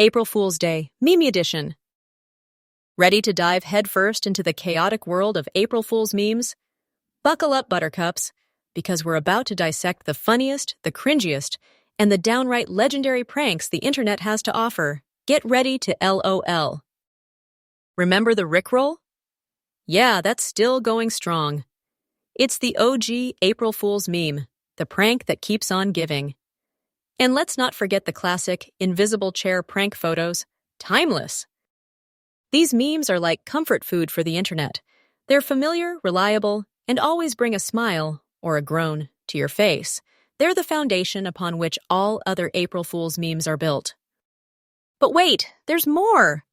April Fool's Day, Meme Edition. Ready to dive headfirst into the chaotic world of April Fool's memes? Buckle up, buttercups, because we're about to dissect the funniest, the cringiest, and the downright legendary pranks the internet has to offer. Get ready to LOL. Remember the Rickroll? Yeah, that's still going strong. It's the OG April Fool's meme, the prank that keeps on giving. And let's not forget the classic invisible chair prank photos, timeless. These memes are like comfort food for the internet. They're familiar, reliable, and always bring a smile, or a groan, to your face. They're the foundation upon which all other April Fool's memes are built. But wait, there's more!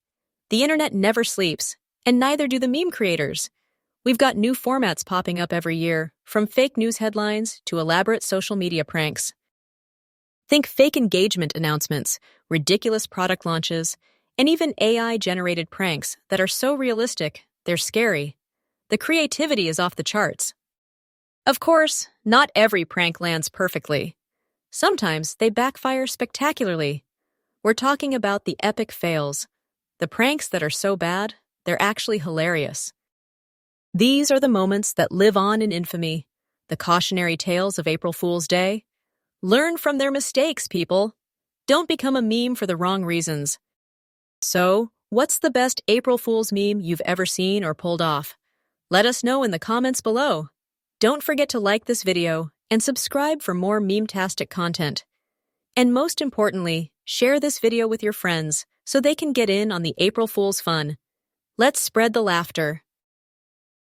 The internet never sleeps, and neither do the meme creators. We've got new formats popping up every year, from fake news headlines to elaborate social media pranks. Think fake engagement announcements, ridiculous product launches, and even AI-generated pranks that are so realistic, they're scary. The creativity is off the charts. Of course, not every prank lands perfectly. Sometimes they backfire spectacularly. We're talking about the epic fails, the pranks that are so bad, they're actually hilarious. These are the moments that live on in infamy, the cautionary tales of April Fool's Day. Learn from their mistakes, people. Don't become a meme for the wrong reasons. So, what's the best April Fool's meme you've ever seen or pulled off? Let us know in the comments below. Don't forget to like this video and subscribe for more meme-tastic content. And most importantly, share this video with your friends so they can get in on the April Fool's fun. Let's spread the laughter.